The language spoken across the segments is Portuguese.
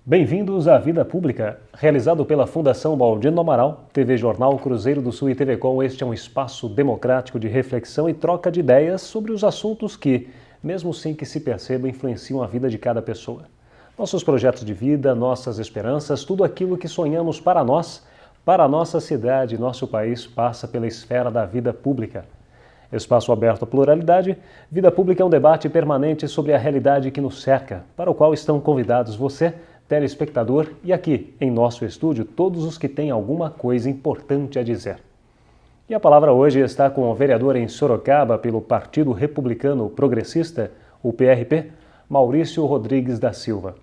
Bem-vindos à Vida Pública, realizado pela Fundação Baldino Amaral, TV Jornal Cruzeiro do Sul e TV Com. Este é um espaço democrático de reflexão e troca de ideias sobre os assuntos que, mesmo sem que se perceba, influenciam a vida de cada pessoa. Nossos projetos de vida, nossas esperanças, tudo aquilo que sonhamos para nós, para a nossa cidade e nosso país, passa pela esfera da vida pública. Espaço aberto à pluralidade, Vida Pública é um debate permanente sobre a realidade que nos cerca, para o qual estão convidados você, telespectador, e aqui, em nosso estúdio, todos os que têm alguma coisa importante a dizer. E a palavra hoje está com o vereador em Sorocaba pelo Partido Republicano Progressista, o PRP, Maurício Rodrigues da Silva.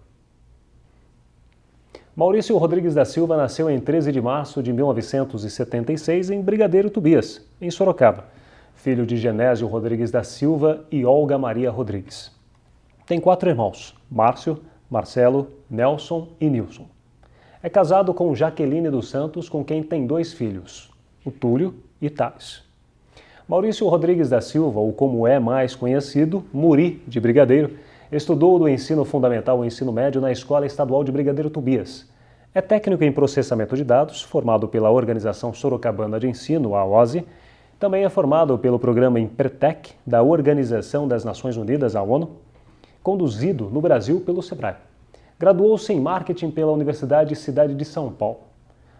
Maurício Rodrigues da Silva nasceu em 13 de março de 1976 em Brigadeiro Tobias, em Sorocaba, filho de Genésio Rodrigues da Silva e Olga Maria Rodrigues. Tem 4 irmãos, Márcio, Marcelo, Nelson e Nilson. É casado com Jaqueline dos Santos, com quem tem 2 filhos, o Túlio e Thales. Maurício Rodrigues da Silva, ou como é mais conhecido, Muri, de Brigadeiro, estudou do ensino fundamental ao ensino médio na Escola Estadual de Brigadeiro Tobias. É técnico em processamento de dados, formado pela Organização Sorocabana de Ensino, a OSE. Também é formado pelo programa Empretec, da Organização das Nações Unidas, a ONU, conduzido no Brasil pelo SEBRAE. Graduou-se em Marketing pela Universidade Cidade de São Paulo.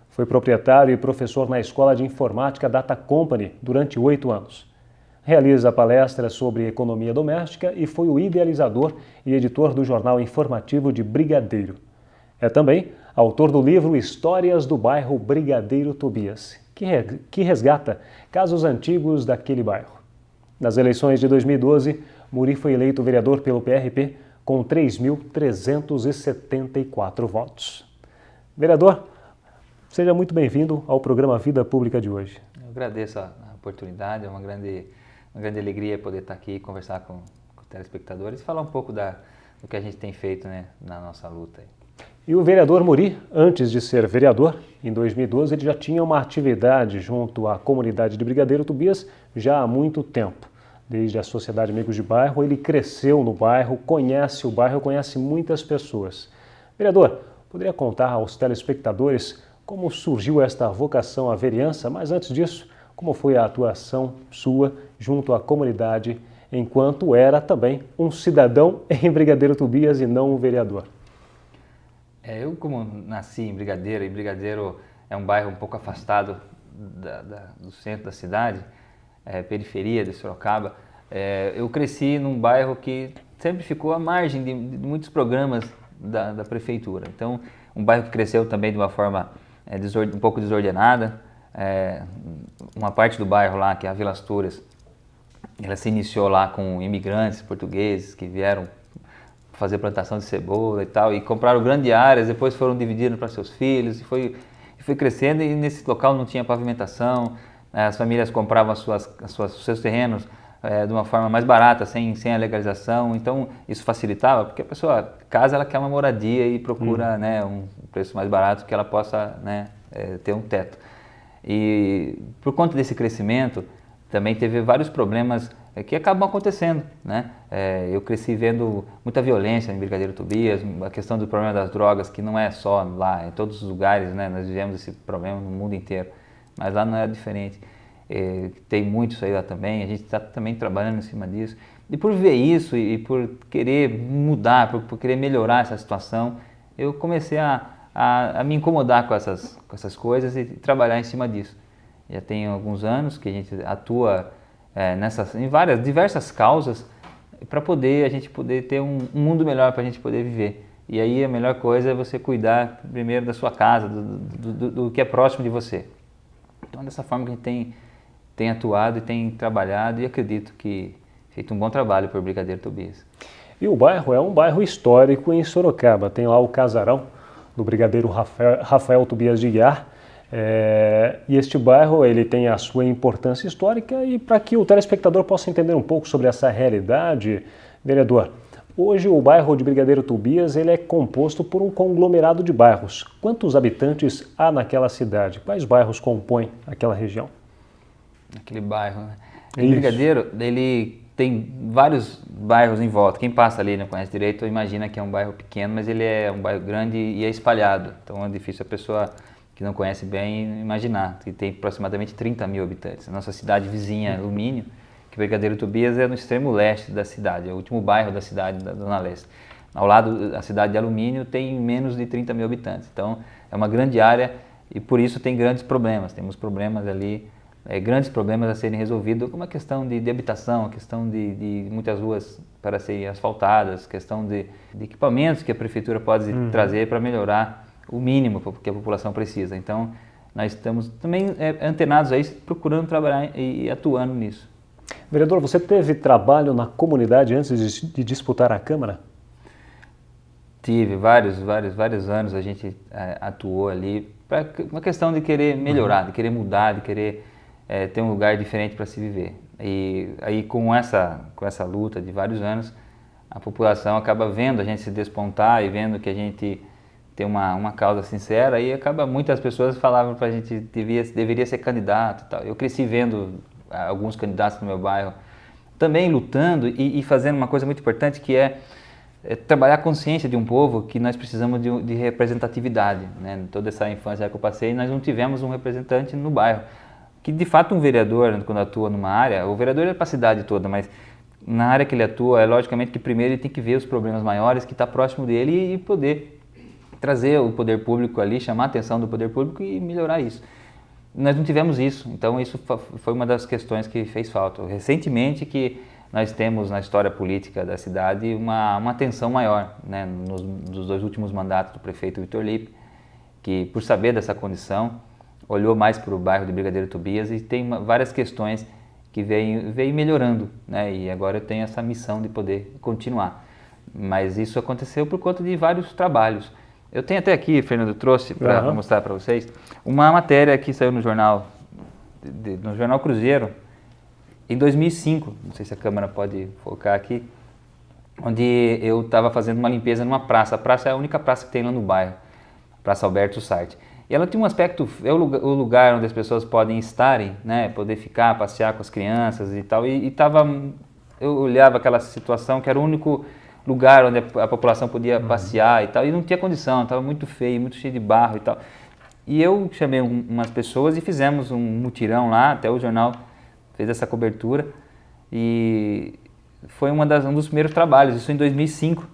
Foi proprietário e professor na Escola de Informática Data Company durante 8 anos. Realiza palestras sobre economia doméstica e foi o idealizador e editor do jornal informativo de Brigadeiro. É também autor do livro Histórias do Bairro Brigadeiro Tobias, que resgata casos antigos daquele bairro. Nas eleições de 2012, Muri foi eleito vereador pelo PRP com 3.374 votos. Vereador, seja muito bem-vindo ao programa Vida Pública de hoje. Eu agradeço a oportunidade, é uma grande alegria poder estar aqui e conversar com os telespectadores e falar um pouco do que a gente tem feito, né, na nossa luta. E o vereador Muri, antes de ser vereador, em 2012, ele já tinha uma atividade junto à comunidade de Brigadeiro Tobias já há muito tempo. Desde a Sociedade Amigos de Bairro, ele cresceu no bairro, conhece o bairro, conhece muitas pessoas. Vereador, poderia contar aos telespectadores como surgiu esta vocação à vereança, mas antes disso, como foi a atuação sua junto à comunidade, enquanto era também um cidadão em Brigadeiro Tobias e não um vereador? Eu, como nasci em Brigadeiro, e Brigadeiro é um bairro um pouco afastado do centro da cidade, periferia de Sorocaba, eu cresci num bairro que sempre ficou à margem de muitos programas da prefeitura. Então, um bairro que cresceu também de uma forma um pouco desordenada. Uma parte do bairro lá, que é a Vila Astúrias, ela se iniciou lá com imigrantes portugueses que vieram fazer plantação de cebola e tal, e compraram grandes áreas, depois foram dividindo para seus filhos, e foi crescendo, e nesse local não tinha pavimentação. As famílias compravam os seus terrenos de uma forma mais barata, sem a legalização. Então, isso facilitava, porque a pessoa, casa, ela quer uma moradia e procura um preço mais barato que ela possa ter um teto. E por conta desse crescimento, também teve vários problemas que acabam acontecendo, né? Eu cresci vendo muita violência em Brigadeiro Tobias, a questão do problema das drogas, que não é só lá, em todos os lugares, né? Nós vivemos esse problema no mundo inteiro. Mas lá não é diferente. Tem muito isso aí lá também, a gente está também trabalhando em cima disso. E por ver isso e por querer mudar, por querer melhorar essa situação, eu comecei a me incomodar com essas coisas e trabalhar em cima disso. Já tem alguns anos que a gente atua em diversas causas para a gente poder ter um mundo melhor para a gente poder viver. E aí a melhor coisa é você cuidar primeiro da sua casa, do que é próximo de você. Então, dessa forma que a gente tem atuado e tem trabalhado, e acredito que feito um bom trabalho por Brigadeiro Tobias. E o bairro é um bairro histórico em Sorocaba. Tem lá o casarão do Brigadeiro Rafael Tobias de Guiar. E este bairro ele tem a sua importância histórica, e para que o telespectador possa entender um pouco sobre essa realidade, vereador, hoje o bairro de Brigadeiro Tobias ele é composto por um conglomerado de bairros. Quantos habitantes há naquela cidade? Quais bairros compõem aquela região? Aquele bairro, né? O Brigadeiro, ele tem vários bairros em volta. Quem passa ali não conhece direito, imagina que é um bairro pequeno, mas ele é um bairro grande e é espalhado. Então é difícil a pessoa que não conhece bem imaginar, que tem aproximadamente 30 mil habitantes. A nossa cidade vizinha, Alumínio, que Brigadeiro Tobias é no extremo leste da cidade, é o último bairro da cidade da Zona Leste. Ao lado da cidade de Alumínio tem menos de 30 mil habitantes. Então é uma grande área e por isso tem grandes problemas. Temos problemas ali, grandes problemas a serem resolvidos, como a questão de habitação, a questão de muitas ruas para serem asfaltadas, questão de equipamentos que a prefeitura pode trazer para melhorar o mínimo que a população precisa. Então, nós estamos também antenados aí, procurando trabalhar e atuando nisso. Vereador, você teve trabalho na comunidade antes de disputar a Câmara? Tive vários anos a gente atuou ali, para uma questão de querer melhorar, de querer mudar, de querer ter um lugar diferente para se viver. E aí com essa luta de vários anos, a população acaba vendo a gente se despontar e vendo que a gente tem uma causa sincera, e muitas pessoas falavam para a gente deveria ser candidato e tal. Eu cresci vendo alguns candidatos no meu bairro também lutando e fazendo uma coisa muito importante, que é trabalhar a consciência de um povo, que nós precisamos de representatividade, né? Toda essa infância que eu passei, nós não tivemos um representante no bairro, que de fato um vereador, quando atua numa área, o vereador é para a cidade toda, mas na área que ele atua, logicamente que primeiro ele tem que ver os problemas maiores que está próximo dele e poder trazer o poder público ali, chamar a atenção do poder público e melhorar isso. Nós não tivemos isso, então isso foi uma das questões que fez falta. Recentemente que nós temos na história política da cidade uma atenção maior, né, nos 2 últimos mandatos do prefeito Vitor Lippe, que por saber dessa condição, olhou mais para o bairro de Brigadeiro Tobias e tem várias questões que veio melhorando, né, e agora eu tenho essa missão de poder continuar. Mas isso aconteceu por conta de vários trabalhos. Eu tenho até aqui, Fernando, trouxe para mostrar para vocês, uma matéria que saiu no jornal Cruzeiro, em 2005, não sei se a câmera pode focar aqui, onde eu estava fazendo uma limpeza numa praça. A praça é a única praça que tem lá no bairro, Praça Alberto Sarte. E ela tem um aspecto, é o lugar onde as pessoas podem estarem, né, poder ficar, passear com as crianças e tal. Eu olhava aquela situação que era o único lugar onde a população podia passear e tal, e não tinha condição, estava muito feio, muito cheio de barro e tal. E eu chamei umas pessoas e fizemos um mutirão lá, até o jornal fez essa cobertura, e foi um dos primeiros trabalhos, isso em 2005,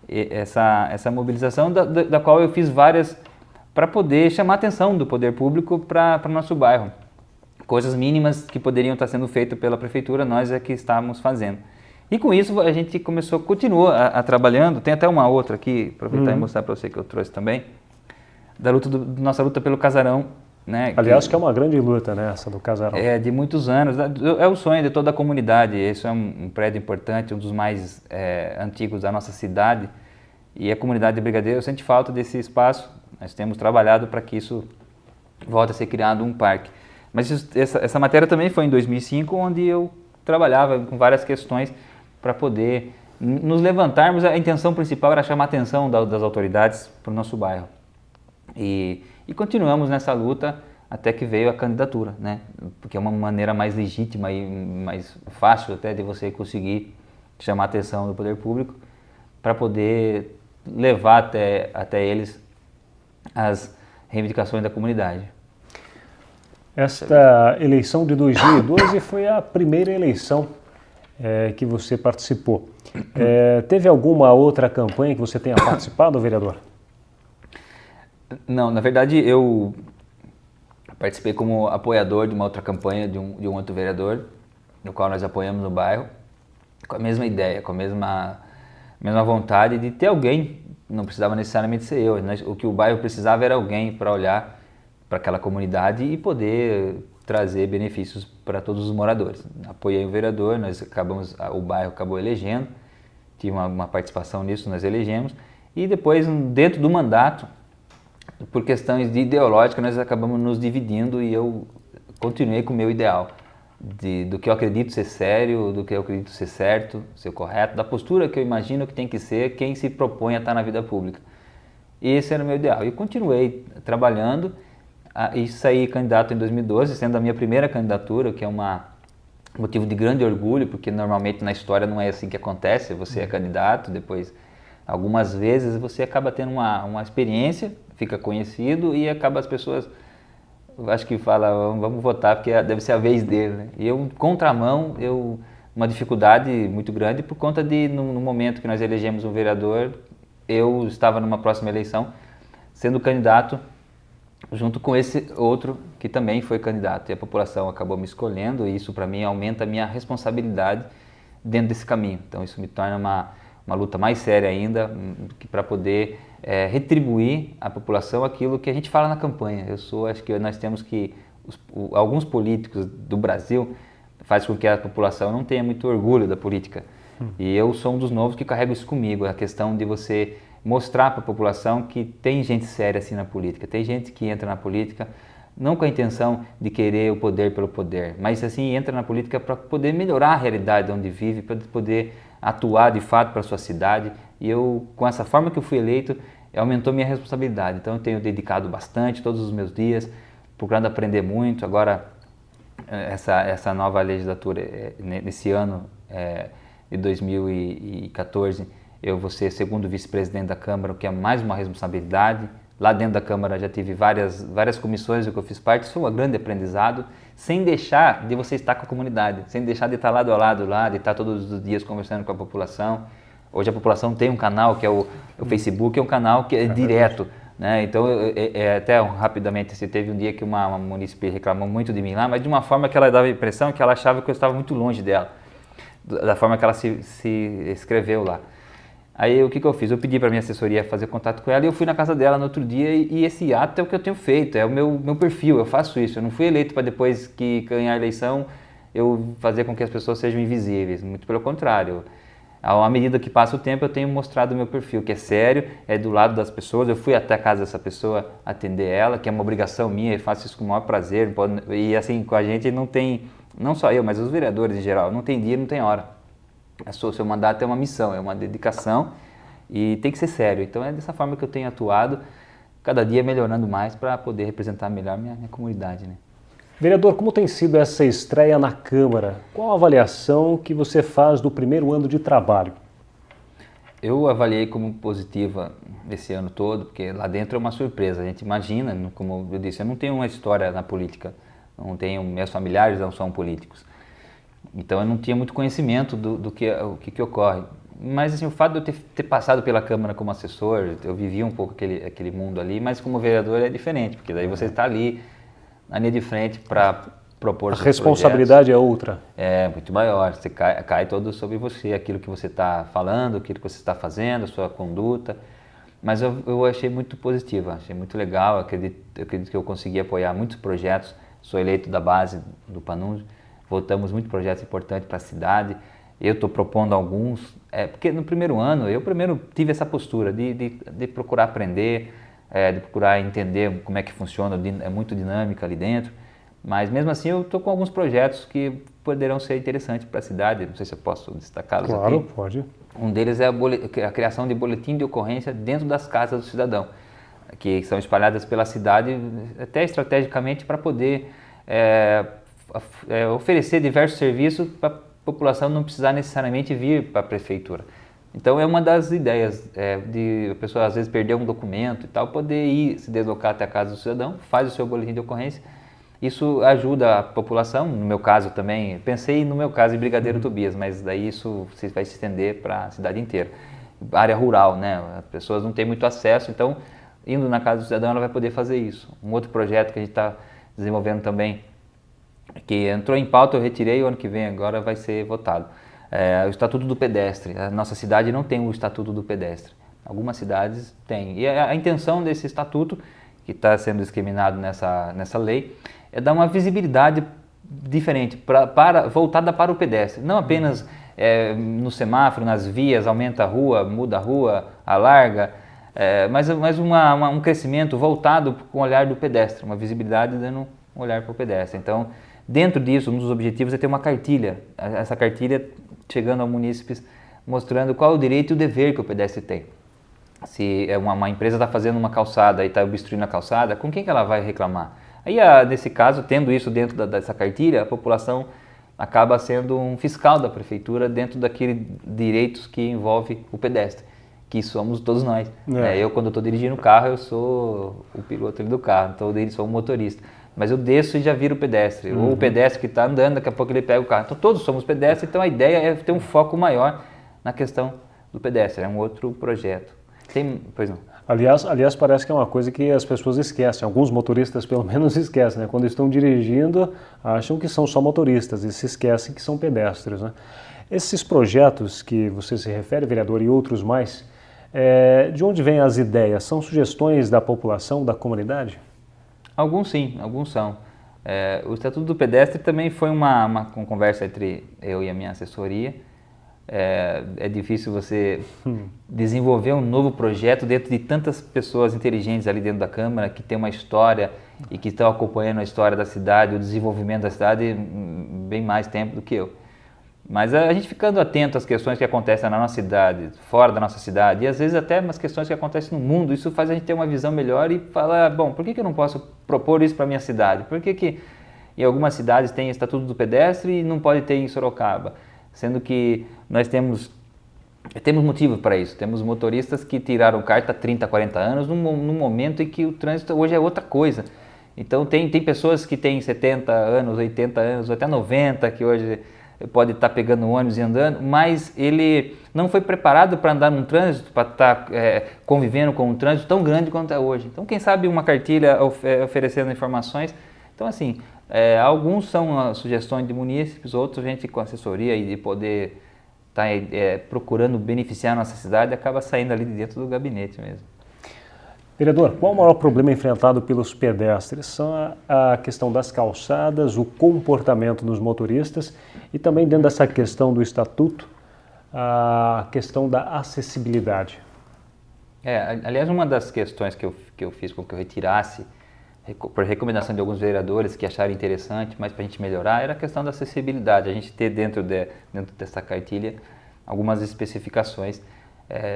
essa mobilização da qual eu fiz várias para poder chamar a atenção do poder público para o nosso bairro. Coisas mínimas que poderiam estar sendo feitas pela prefeitura, nós é que estávamos fazendo. E com isso a gente continuou trabalhando. Tem até uma outra aqui, aproveitar e mostrar para você que eu trouxe também, nossa luta pelo casarão, né? Aliás, que é uma grande luta, né, essa do casarão. É de muitos anos, é o sonho de toda a comunidade. Esse é um prédio importante, um dos mais antigos da nossa cidade, e a comunidade de Brigadeiro sente falta desse espaço. Nós temos trabalhado para que isso volte a ser criado um parque. Mas essa matéria também foi em 2005, onde eu trabalhava com várias questões para poder nos levantarmos. A intenção principal era chamar a atenção das autoridades para o nosso bairro. E continuamos nessa luta até que veio a candidatura, né? Porque é uma maneira mais legítima e mais fácil até de você conseguir chamar a atenção do poder público para poder levar até eles as reivindicações da comunidade. Esta eleição de 2012 foi a primeira eleição que você participou. Teve alguma outra campanha que você tenha participado, vereador? Não, na verdade eu participei como apoiador de uma outra campanha de um outro vereador, no qual nós apoiamos no bairro, com a mesma ideia, com a mesma vontade de ter alguém, não precisava necessariamente ser eu, o que o bairro precisava era alguém para olhar para aquela comunidade e poder trazer benefícios para todos os moradores. Apoiei o vereador, o bairro acabou elegendo, tive uma participação nisso, nós elegemos, e depois, dentro do mandato, por questões ideológicas, nós acabamos nos dividindo e eu continuei com o meu ideal, do que eu acredito ser sério, do que eu acredito ser certo, ser correto, da postura que eu imagino que tem que ser quem se propõe a estar na vida pública. E esse era o meu ideal. E continuei trabalhando e saí candidato em 2012, sendo a minha primeira candidatura, que é uma motivo de grande orgulho, porque normalmente na história não é assim que acontece, você é candidato, depois algumas vezes você acaba tendo uma experiência, fica conhecido e acaba as pessoas, acho que falam, vamos votar porque deve ser a vez dele, né? E eu, contramão, uma dificuldade muito grande por conta de, no momento que nós elegemos um vereador, eu estava numa próxima eleição sendo candidato junto com esse outro que também foi candidato, e a população acabou me escolhendo, e isso para mim aumenta a minha responsabilidade dentro desse caminho. Então isso me torna uma luta mais séria ainda, para poder retribuir à população aquilo que a gente fala na campanha. Acho que nós temos que, alguns políticos do Brasil faz com que a população não tenha muito orgulho da política. E eu sou um dos novos que carrego isso comigo, a questão de você mostrar para a população que tem gente séria assim na política, tem gente que entra na política não com a intenção de querer o poder pelo poder, mas assim entra na política para poder melhorar a realidade onde vive, para poder atuar de fato para a sua cidade. E eu, com essa forma que eu fui eleito, aumentou minha responsabilidade. Então eu tenho dedicado bastante todos os meus dias, procurando aprender muito. Agora, essa nova legislatura, nesse ano de 2014, eu vou ser segundo vice-presidente da Câmara, o que é mais uma responsabilidade. Lá dentro da Câmara já tive várias comissões do que eu fiz parte, isso foi um grande aprendizado, sem deixar de você estar com a comunidade, sem deixar de estar lado a lado lá, de estar todos os dias conversando com a população. Hoje a população tem um canal que é o Facebook, é um canal que é direto, né? Então, até rapidamente, teve um dia que uma munícipe reclamou muito de mim lá, mas de uma forma que ela dava a impressão que ela achava que eu estava muito longe dela, da forma que ela se escreveu lá. Aí o que eu fiz? Eu pedi para minha assessoria fazer contato com ela e eu fui na casa dela no outro dia e esse ato é o que eu tenho feito, é o meu perfil, eu faço isso. Eu não fui eleito para depois que ganhar a eleição eu fazer com que as pessoas sejam invisíveis, muito pelo contrário. À medida que passa o tempo eu tenho mostrado o meu perfil, que é sério, é do lado das pessoas. Eu fui até a casa dessa pessoa atender ela, que é uma obrigação minha, eu faço isso com o maior prazer. E assim, com a gente não tem, não só eu, mas os vereadores em geral, não tem dia, não tem hora. O seu mandato é uma missão, é uma dedicação e tem que ser sério. Então é dessa forma que eu tenho atuado, cada dia melhorando mais para poder representar melhor minha comunidade, né? Vereador, como tem sido essa estreia na Câmara? Qual a avaliação que você faz do primeiro ano de trabalho? Eu avaliei como positiva esse ano todo, porque lá dentro é uma surpresa. A gente imagina, como eu disse, eu não tenho uma história na política, não tenho, meus familiares não são políticos. Então eu não tinha muito conhecimento do que ocorre. Mas assim, o fato de eu ter passado pela Câmara como assessor, eu vivi um pouco aquele mundo ali, mas como vereador é diferente, porque daí você está ali na linha de frente para propor seus responsabilidade projetos. É outra. É muito maior, você cai todo sobre você, aquilo que você está falando, aquilo que você está fazendo, a sua conduta. Mas eu achei muito positiva, achei muito legal, acredito que eu consegui apoiar muitos projetos, sou eleito da base do Panunzio. Votamos muitos projetos importantes para a cidade. Eu estou propondo alguns, porque no primeiro ano, eu primeiro tive essa postura de procurar aprender, de procurar entender como é que funciona, é muito dinâmica ali dentro. Mas mesmo assim eu estou com alguns projetos que poderão ser interessantes para a cidade, não sei se eu posso destacá-los aqui. Claro, pode. Um deles é a criação de boletim de ocorrência dentro das casas do cidadão, que são espalhadas pela cidade, até estrategicamente para poder oferecer diversos serviços para a população não precisar necessariamente vir para a prefeitura. Então é uma das ideias de a pessoa às vezes perder um documento e tal, poder ir se deslocar até a casa do cidadão, faz o seu boletim de ocorrência. Isso ajuda a população, no meu caso também, pensei no meu caso em Brigadeiro Tobias, mas daí isso vai se estender para a cidade inteira. Área rural, né? As pessoas não têm muito acesso, então indo na casa do cidadão ela vai poder fazer isso. Um outro projeto que a gente está desenvolvendo também, que entrou em pauta, eu retirei, o ano que vem agora vai ser votado. O Estatuto do Pedestre. A nossa cidade não tem o Estatuto do Pedestre. Algumas cidades têm. E a intenção desse estatuto, que está sendo discriminado nessa lei, é dar uma visibilidade diferente, voltada para o pedestre. Não apenas no semáforo, nas vias, aumenta a rua, muda a rua, alarga, mas um crescimento voltado com o olhar do pedestre, uma visibilidade dando um olhar para o pedestre. Então, dentro disso, um dos objetivos é ter uma cartilha, essa cartilha chegando ao munícipes, mostrando qual é o direito e o dever que o pedestre tem. Se uma empresa está fazendo uma calçada e está obstruindo a calçada, com quem que ela vai reclamar? Aí, nesse caso, tendo isso dentro dessa cartilha, a população acaba sendo um fiscal da prefeitura dentro daqueles direitos que envolve o pedestre, que somos todos nós. Eu, quando estou dirigindo o carro, eu sou o piloto do carro, então eu sou o motorista. Mas eu desço e já viro o pedestre, ou o pedestre que está andando, daqui a pouco ele pega o carro. Então todos somos pedestres, então a ideia é ter um foco maior na questão do pedestre, é um outro projeto. Pois não. Aliás, parece que é uma coisa que as pessoas esquecem, alguns motoristas pelo menos esquecem, né? Quando estão dirigindo, acham que são só motoristas e se esquecem que são pedestres, né? Esses projetos que você se refere, vereador, e outros mais, de onde vêm as ideias? São sugestões da população, da comunidade? Alguns sim, alguns são. O Estatuto do Pedestre também foi uma conversa entre eu e a minha assessoria. É difícil você desenvolver um novo projeto dentro de tantas pessoas inteligentes ali dentro da Câmara, que tem uma história e que estão acompanhando a história da cidade, o desenvolvimento da cidade bem mais tempo do que eu. Mas a gente ficando atento às questões que acontecem na nossa cidade, fora da nossa cidade, e às vezes até umas questões que acontecem no mundo, isso faz a gente ter uma visão melhor e falar, bom, por que eu não posso propor isso para a minha cidade? Por que em algumas cidades tem Estatuto do Pedestre e não pode ter em Sorocaba? Sendo que nós temos motivo para isso. Temos motoristas que tiraram carta há 30, 40 anos, num momento em que o trânsito hoje é outra coisa. Então tem pessoas que têm 70 anos, 80 anos, até 90, que hoje pode estar pegando ônibus e andando, mas ele não foi preparado para andar num trânsito, para estar convivendo com um trânsito tão grande quanto é hoje. Então, quem sabe uma cartilha oferecendo informações. Então, assim, alguns são sugestões de munícipes, outros a gente com assessoria e de poder estar procurando beneficiar a nossa cidade acaba saindo ali de dentro do gabinete mesmo. Vereador, qual o maior problema enfrentado pelos pedestres? São a questão das calçadas, o comportamento dos motoristas e também dentro dessa questão do estatuto, a questão da acessibilidade. Aliás, uma das questões que eu fiz com que eu retirasse, por recomendação de alguns vereadores que acharam interessante, mas para a gente melhorar, era a questão da acessibilidade. A gente ter dentro dessa cartilha algumas especificações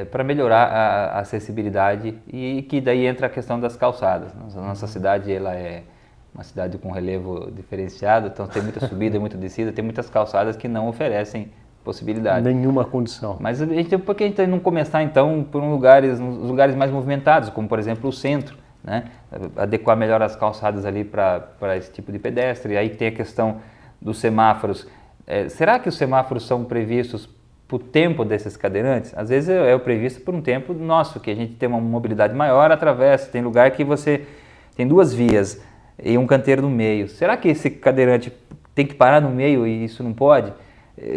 para melhorar a acessibilidade e que daí entra a questão das calçadas. Nossa cidade ela é uma cidade com relevo diferenciado, então tem muita subida, muita descida, tem muitas calçadas que não oferecem possibilidade. Nenhuma condição. Mas por que a gente não começar então por uns lugares mais movimentados, como por exemplo o centro, né? Adequar melhor as calçadas ali para esse tipo de pedestre. Aí tem a questão dos semáforos. Será que os semáforos são previstos para o tempo desses cadeirantes? Às vezes é previsto por um tempo nosso, que a gente tem uma mobilidade maior, atravessa. Tem lugar que você tem 2 vias e um canteiro no meio. Será que esse cadeirante tem que parar no meio e isso não pode?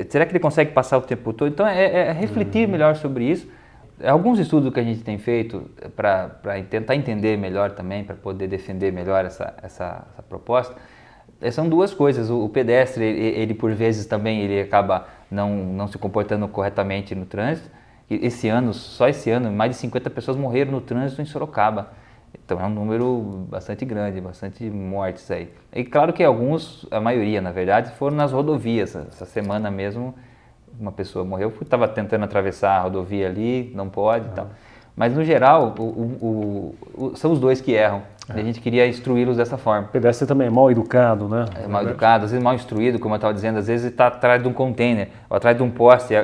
Será que ele consegue passar o tempo todo? Então refletir melhor sobre isso. Alguns estudos que a gente tem feito para tentar entender melhor também, para poder defender melhor essa proposta, são 2 coisas. O pedestre, ele por vezes também ele acaba não se comportando corretamente no trânsito. Só esse ano, mais de 50 pessoas morreram no trânsito em Sorocaba. Então é um número bastante grande, bastante mortes aí. E claro que a maioria na verdade, foram nas rodovias. Essa semana mesmo uma pessoa morreu, estava tentando atravessar a rodovia ali, não pode e tal. Mas no geral, são os 2 que erram. A gente queria instruí-los dessa forma. O pedestre também é mal educado, né? Mal educado, às vezes mal instruído, como eu estava dizendo, às vezes está atrás de um container, ou atrás de um poste,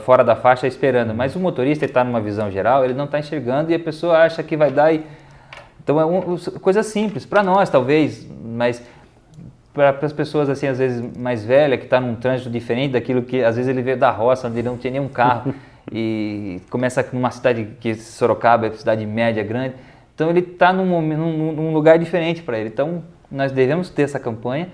fora da faixa esperando. Mas o motorista está numa visão geral, ele não está enxergando e a pessoa acha que vai dar e... Então é coisa simples, para nós talvez, mas para as pessoas assim, às vezes mais velhas, que estão num trânsito diferente daquilo que às vezes ele veio da roça, onde ele não tinha nenhum carro e começa numa cidade que Sorocaba é uma cidade média, grande, então ele está num lugar diferente para ele. Então nós devemos ter essa campanha,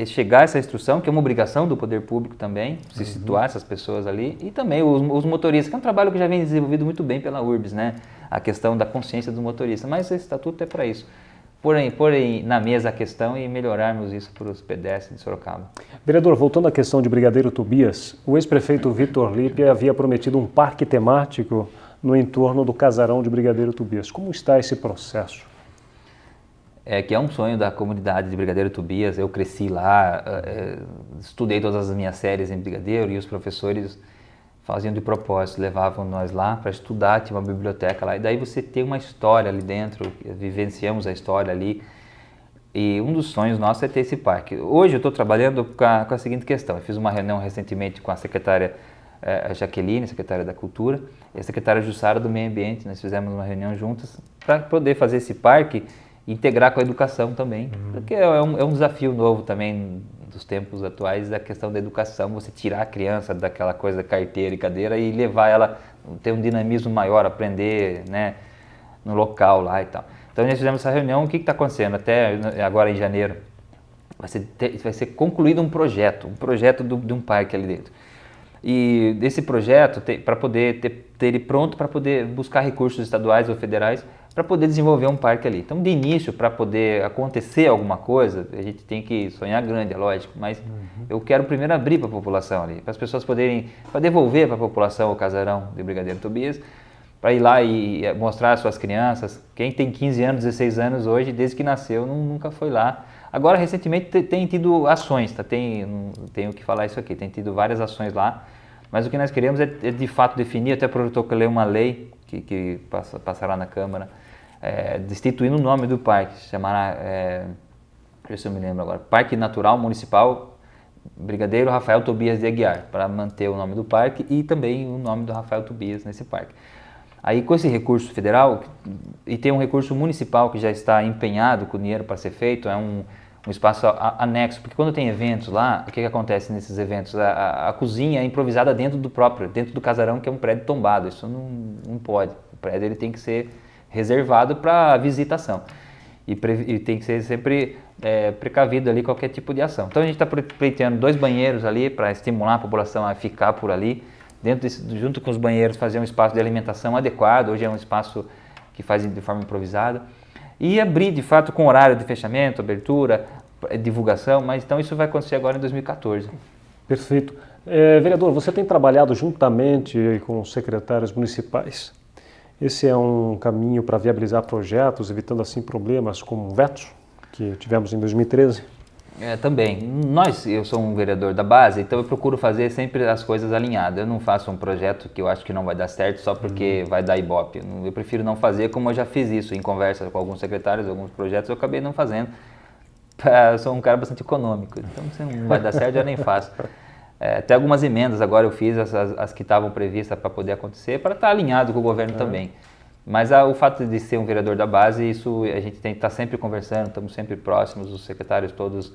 chegar essa instrução, que é uma obrigação do poder público também, se situar essas pessoas ali, e também os motoristas, que é um trabalho que já vem desenvolvido muito bem pela URBS, né? A questão da consciência do motorista, mas esse estatuto é para isso. Porem na mesa a questão e melhorarmos isso para os pedestres de Sorocaba. Vereador, voltando à questão de Brigadeiro Tobias, o ex-prefeito Vitor Lippe havia prometido um parque temático no entorno do casarão de Brigadeiro Tobias. Como está esse processo? Que é um sonho da comunidade de Brigadeiro Tobias. Eu cresci lá, estudei todas as minhas séries em Brigadeiro e os professores faziam de propósito, levavam nós lá para estudar, tinha uma biblioteca lá, e daí você tem uma história ali dentro, vivenciamos a história ali. E um dos sonhos nossos é ter esse parque. Hoje eu estou trabalhando com a seguinte questão. Eu fiz uma reunião recentemente com a secretária Jaqueline, secretária da Cultura, e a secretária Jussara do Meio Ambiente. Nós fizemos uma reunião juntas para poder fazer esse parque e integrar com a educação também. Porque é um desafio novo também dos tempos atuais, da questão da educação, você tirar a criança daquela coisa da carteira e cadeira e levar ela a ter um dinamismo maior, aprender, né, no local lá e tal. Então nós fizemos essa reunião. O que está acontecendo? Até agora em janeiro vai ser concluído um projeto de um parque ali dentro. E desse projeto, para poder ter ele pronto para poder buscar recursos estaduais ou federais para poder desenvolver um parque ali. Então, de início, para poder acontecer alguma coisa, a gente tem que sonhar grande, é lógico, mas eu quero primeiro abrir para a população ali, para as pessoas poderem, para devolver para a população o casarão de Brigadeiro Tobias, para ir lá e mostrar às suas crianças. Quem tem 15 anos, 16 anos hoje, desde que nasceu, nunca foi lá. Agora, recentemente, tem tido ações, tá? Tenho que falar isso aqui, tem tido várias ações lá, mas o que nós queremos é de fato definir, até protocolei uma lei que passará na Câmara, destituindo o nome do parque, se chamará, deixa eu ver se eu me lembro agora, Parque Natural Municipal Brigadeiro Rafael Tobias de Aguiar, para manter o nome do parque e também o nome do Rafael Tobias nesse parque. Aí com esse recurso federal, e tem um recurso municipal que já está empenhado com dinheiro para ser feito, é um espaço anexo, porque quando tem eventos lá, o que acontece nesses eventos? A cozinha é improvisada dentro do casarão, que é um prédio tombado, isso não pode, o prédio ele tem que ser reservado para visitação e tem que ser sempre precavido ali qualquer tipo de ação. Então a gente está pleiteando 2 banheiros ali para estimular a população a ficar por ali, junto com os banheiros fazer um espaço de alimentação adequado, hoje é um espaço que faz de forma improvisada, e abrir de fato com horário de fechamento, abertura, divulgação, mas então isso vai acontecer agora em 2014. Perfeito. Vereador, você tem trabalhado juntamente com os secretários municipais. Esse é um caminho para viabilizar projetos, evitando assim problemas como vetos que tivemos em 2013? Também. Eu sou um vereador da base, então eu procuro fazer sempre as coisas alinhadas. Eu não faço um projeto que eu acho que não vai dar certo só porque vai dar ibope. Eu prefiro não fazer, como eu já fiz isso em conversa com alguns secretários, alguns projetos eu acabei não fazendo. Eu sou um cara bastante econômico, então se não vai dar certo eu nem faço. Até algumas emendas agora eu fiz, as que estavam previstas para poder acontecer, para estar alinhado com o governo também. Mas o fato de ser um vereador da base, isso a gente tem que estar sempre conversando, estamos sempre próximos, os secretários todos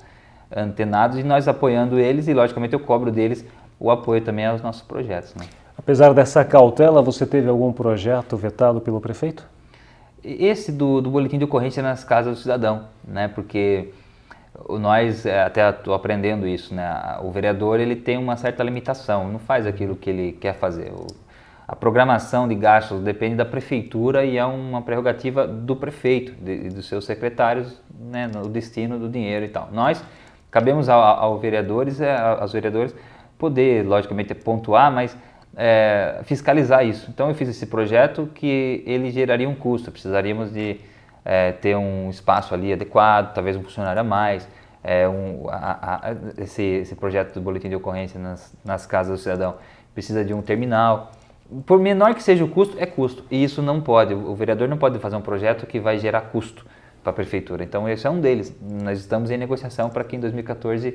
antenados e nós apoiando eles, e logicamente eu cobro deles o apoio também aos nossos projetos, né? Apesar dessa cautela, você teve algum projeto vetado pelo prefeito? Esse do boletim de ocorrência nas casas do cidadão, né? Porque nós, até estou aprendendo isso, né? O vereador ele tem uma certa limitação, não faz aquilo que ele quer fazer. A programação de gastos depende da prefeitura e é uma prerrogativa do prefeito e dos seus secretários, né, no destino do dinheiro e tal. Nós cabemos aos vereadores poder, logicamente, pontuar, mas fiscalizar isso. Então eu fiz esse projeto que ele geraria um custo, precisaríamos de ter um espaço ali adequado, talvez um funcionário a mais, esse projeto do boletim de ocorrência nas casas do cidadão precisa de um terminal. Por menor que seja o custo, é custo. E isso não pode, o vereador não pode fazer um projeto que vai gerar custo para a prefeitura. Então esse é um deles. Nós estamos em negociação para que em 2014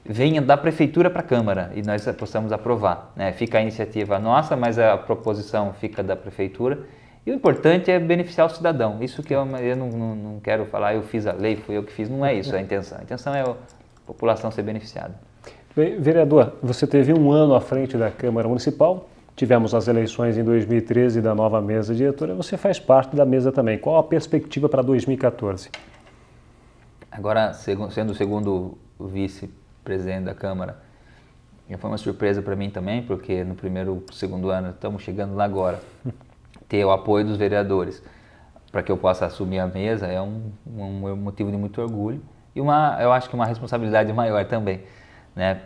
venha da prefeitura para a Câmara e nós possamos aprovar, né? Fica a iniciativa nossa, mas a proposição fica da prefeitura. E o importante é beneficiar o cidadão. Isso que eu não quero falar, eu fiz a lei, fui eu que fiz, não é isso a intenção. A intenção é a população ser beneficiada. Bem, vereador, você teve um ano à frente da Câmara Municipal. Tivemos as eleições em 2013 da nova mesa diretora, você faz parte da mesa também. Qual a perspectiva para 2014? Agora, sendo o segundo vice-presidente da Câmara, foi uma surpresa para mim também, porque no segundo ano, estamos chegando lá agora, ter o apoio dos vereadores para que eu possa assumir a mesa é um motivo de muito orgulho e eu acho que uma responsabilidade maior também. Né?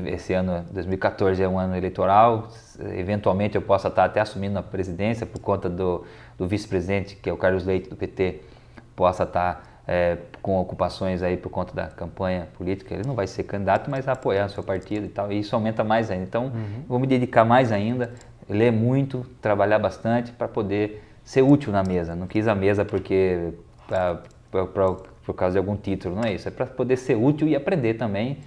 Esse ano, 2014, é um ano eleitoral, eventualmente eu possa estar até assumindo a presidência por conta do vice-presidente, que é o Carlos Leite, do PT, possa estar com ocupações aí por conta da campanha política. Ele não vai ser candidato, mas apoiar o seu partido e tal, e isso aumenta mais ainda. Então, vou me dedicar mais ainda, ler muito, trabalhar bastante para poder ser útil na mesa. Não quis a mesa porque por causa de algum título, não é isso. É para poder ser útil e aprender também.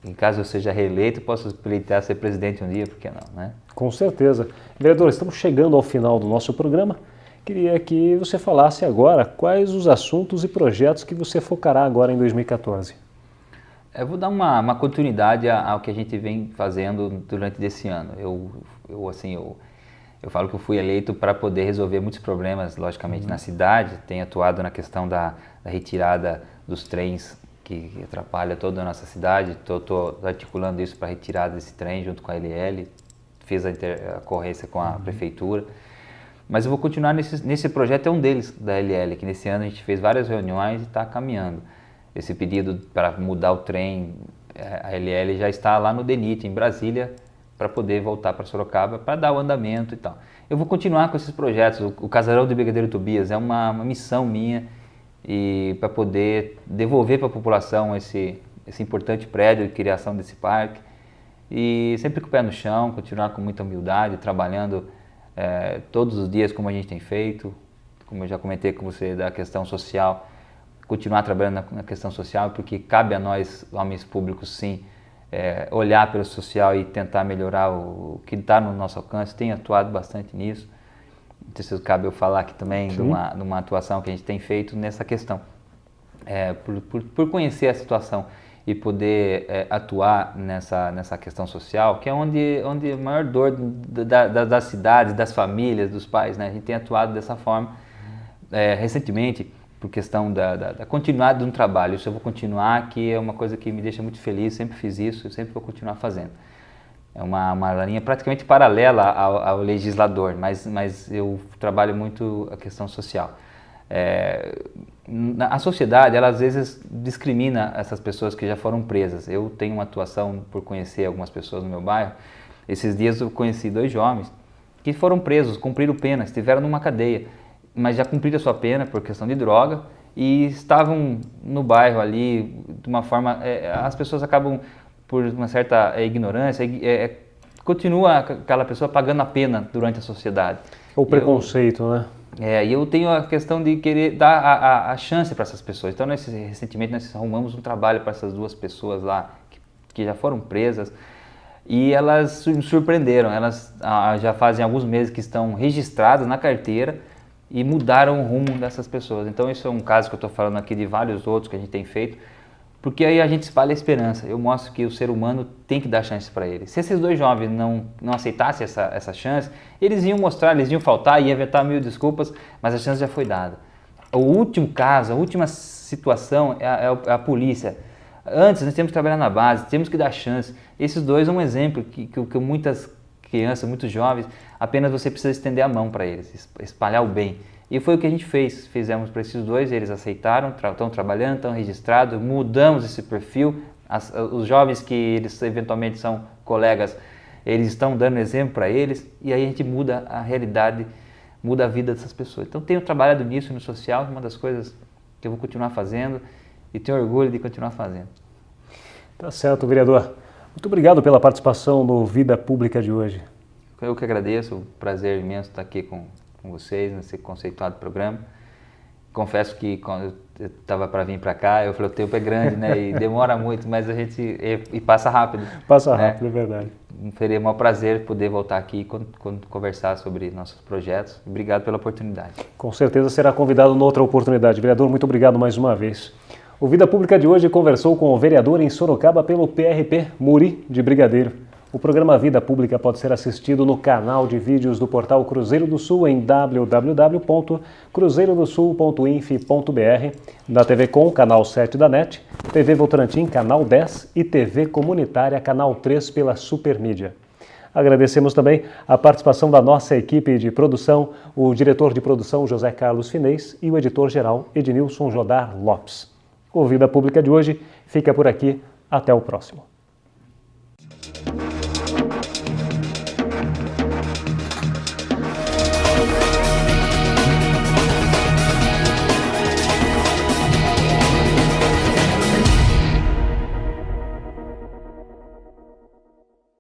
Em caso eu seja reeleito, posso pleitar ser presidente um dia, por que não, né? Com certeza. Vereador, estamos chegando ao final do nosso programa. Queria que você falasse agora quais os assuntos e projetos que você focará agora em 2014. Eu vou dar uma continuidade ao que a gente vem fazendo durante esse ano. Eu falo que eu fui eleito para poder resolver muitos problemas, logicamente, na cidade. Tenho atuado na questão da retirada dos trens que atrapalha toda a nossa cidade. Estou articulando isso para a retirada desse trem junto com a LL. Fiz a ocorrência com a prefeitura. Mas eu vou continuar nesse projeto, é um deles, da LL, que nesse ano a gente fez várias reuniões e está caminhando. Esse pedido para mudar o trem, a LL já está lá no DENIT, em Brasília, para poder voltar para Sorocaba, para dar o andamento e tal. Eu vou continuar com esses projetos. O Casarão do Brigadeiro Tobias é uma missão minha, e para poder devolver para a população esse importante prédio de criação desse parque. E sempre com o pé no chão, continuar com muita humildade, trabalhando todos os dias como a gente tem feito, como eu já comentei com você da questão social, continuar trabalhando na questão social, porque cabe a nós, homens públicos, sim, olhar pelo social e tentar melhorar o que está no nosso alcance. Tenho atuado bastante nisso. Não sei se cabe eu falar aqui também de uma atuação que a gente tem feito nessa questão. Por conhecer a situação e poder atuar nessa questão social, que é onde a maior dor das cidades, das famílias, dos pais, né? A gente tem atuado dessa forma recentemente, por questão da continuidade de um trabalho. Isso eu vou continuar, que é uma coisa que me deixa muito feliz, sempre fiz isso, eu sempre vou continuar fazendo. É uma linha praticamente paralela ao legislador, mas eu trabalho muito a questão social. A sociedade, ela às vezes discrimina essas pessoas que já foram presas. Eu tenho uma atuação por conhecer algumas pessoas no meu bairro. Esses dias eu conheci 2 jovens que foram presos, cumpriram pena, estiveram numa cadeia, mas já cumpriram a sua pena por questão de droga e estavam no bairro ali de uma forma... as pessoas acabam, por uma certa ignorância, continua aquela pessoa pagando a pena durante a sociedade. O preconceito, né? E eu tenho a questão de querer dar a chance para essas pessoas. Então, recentemente, nós arrumamos um trabalho para essas 2 pessoas lá que já foram presas e elas me surpreenderam. Elas já fazem alguns meses que estão registradas na carteira e mudaram o rumo dessas pessoas. Então, isso é um caso que eu estou falando aqui de vários outros que a gente tem feito, porque aí a gente espalha a esperança. Eu mostro que o ser humano tem que dar chance para eles. Se esses 2 jovens não aceitassem essa chance, eles iam mostrar, eles iam faltar, iam inventar 1000 desculpas, mas a chance já foi dada. O último caso, a última situação é a polícia. Antes nós temos que trabalhar na base, temos que dar chance. Esses 2 são um exemplo que muitas crianças, muitos jovens, apenas você precisa estender a mão para eles, espalhar o bem. E foi o que a gente fez, fizemos para esses 2, eles aceitaram, estão trabalhando, estão registrados, mudamos esse perfil. Os jovens que eles eventualmente são colegas, eles estão dando exemplo para eles, e aí a gente muda a realidade, muda a vida dessas pessoas. Então tenho trabalhado nisso no social, uma das coisas que eu vou continuar fazendo e tenho orgulho de continuar fazendo. Tá certo, vereador. Muito obrigado pela participação no Vida Pública de hoje. Eu que agradeço, um prazer imenso estar aqui com vocês nesse conceituado programa. Confesso que quando eu estava para vir para cá, eu falei, o tempo é grande, né? E demora muito, mas a gente... E passa rápido. Passa rápido, é verdade. Seria um maior prazer poder voltar aqui e conversar sobre nossos projetos. Obrigado pela oportunidade. Com certeza será convidado noutra oportunidade. Vereador, muito obrigado mais uma vez. O Vida Pública de hoje conversou com o vereador em Sorocaba pelo PRP, Muri de Brigadeiro. O programa Vida Pública pode ser assistido no canal de vídeos do portal Cruzeiro do Sul em www.cruzeirodosul.inf.br, da TV Com, canal 7 da NET, TV Votorantim, canal 10 e TV Comunitária, canal 3 pela Supermídia. Agradecemos também a participação da nossa equipe de produção, o diretor de produção José Carlos Finês e o editor-geral Ednilson Jodar Lopes. O Vida Pública de hoje fica por aqui. Até o próximo.